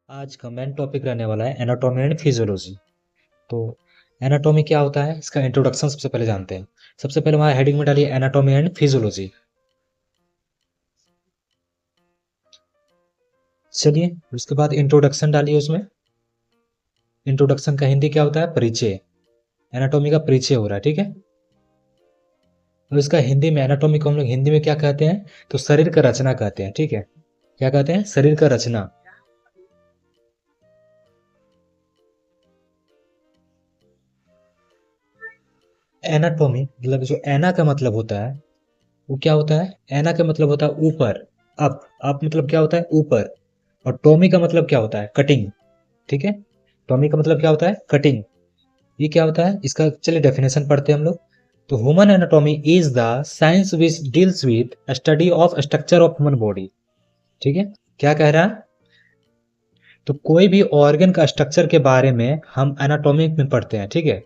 आज का main topic रहने वाला है एनाटॉमी एंड फिजियोलॉजी। तो एनाटॉमी क्या होता है, इसका इंट्रोडक्शन सबसे पहले जानते हैं। सबसे पहले हमारे हेडिंग में डालिए एनाटॉमी एंड फिजियोलॉजी। चलिए, उसके बाद इंट्रोडक्शन डालिए उसमें। इंट्रोडक्शन का हिंदी क्या होता है? परिचय। एनाटॉमी का परिचय हो रहा है, ठीक है। और इसका हिंदी में एनाटॉमी को हम लोग हिंदी में क्या कहते हैं? तो शरीर का रचना कहते हैं, ठीक है। क्या कहते हैं? शरीर का रचना। एनाटॉमी मतलब जो एना का मतलब होता है वो क्या होता है? एना का मतलब होता है ऊपर। अप मतलब क्या होता है? ऊपर। और टॉमी का मतलब क्या होता है? कटिंग। ठीक है। टॉमी का मतलब क्या होता है? कटिंग। ये क्या होता है इसका? चलिए डेफिनेशन पढ़ते हैं हम लोग। तो human anatomy is the science which deals with study of structure of human body. ठीक है। क्या कह रहा है? तो कोई भी ऑर्गन का स्ट्रक्चर के बारे में हम एनाटॉमी में पढ़ते हैं, ठीक है।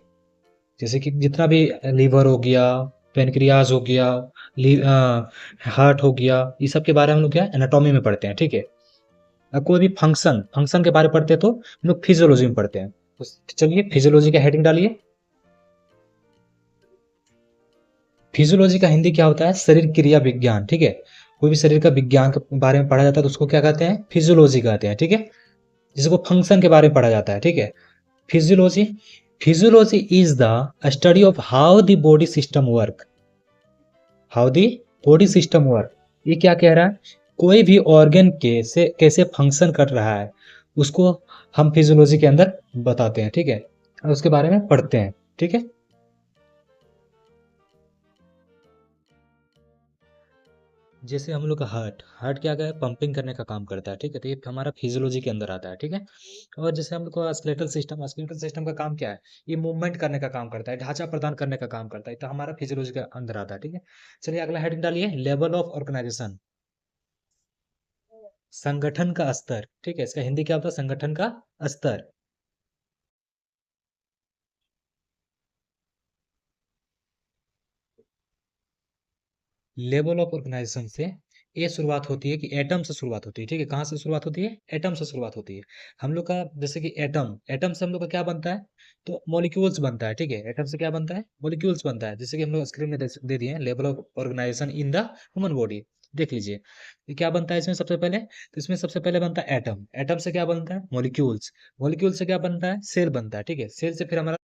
जैसे कि जितना भी लीवर हो गया, पेनक्रियाज हो गया, हार्ट हो गया, ये सब के बारे में हम लोग क्या एनाटॉमी में पढ़ते हैं, ठीक है। कोई भी फंक्शन फंक्शन के बारे में पढ़ते हैं तो हम लोग फिजियोलॉजी में पढ़ते हैं। तो चलिए फिजियोलॉजी का हेडिंग डालिए। फिजियोलॉजी का हिंदी क्या होता है? शरीर क्रिया विज्ञान, ठीक है। कोई भी शरीर का विज्ञान के बारे में पढ़ा जाता है तो उसको क्या कहते हैं? फिजियोलॉजी कहते हैं, ठीक है। जिसको फंक्शन के बारे में पढ़ा जाता है, ठीक है। Physiology. Physiology is the study of how the body system work. How the body system work. ये क्या कह रहा है? कोई भी ऑर्गन कैसे कैसे फंक्शन कर रहा है उसको हम फिजियोलॉजी के अंदर बताते हैं, ठीक है। और उसके बारे में पढ़ते हैं, ठीक है। जैसे हम लोग का हार्ट हार्ट क्या है? पंपिंग करने का काम करता है, ठीक है। तो ये हमारा फिजियोलॉजी के अंदर आता है, ठीक है। और जैसे हम लोग का स्केलेटल सिस्टम का काम क्या है? ये मूवमेंट करने का काम करता है, ढांचा प्रदान करने का काम करता है, तो हमारा फिजियोलॉजी के अंदर आता है, ठीक है। चलिए अगला हेडिंग डालिए लेवल ऑफ ऑर्गेनाइजेशन। संगठन का स्तर, ठीक है। इसका हिंदी क्या होता है? संगठन का स्तर। लेवल ऑफ ऑर्गेनाइजेशन से ये शुरुआत होती है कि एटम से शुरुआत होती है, ठीक है। कहाँ से शुरुआत होती है? एटम से शुरुआत होती है। हम लोग का जैसे कि एटम एटम से हम लोग का क्या बनता है? तो मॉलिक्यूल्स बनता है, ठीक है। एटम से क्या बनता है? मॉलिक्यूल्स बनता है। जैसे कि हम लोग स्क्रीन में दे दिए हैं level of organisation in the human body. देख लीजिए ये क्या बनता है इसमें सबसे पहले। तो इसमें सबसे पहले बनता है एटम। एटम से क्या बनता है? मॉलिक्यूल्स। मॉलिक्यूल से क्या बनता है? सेल बनता है, ठीक है। सेल से फिर हमारा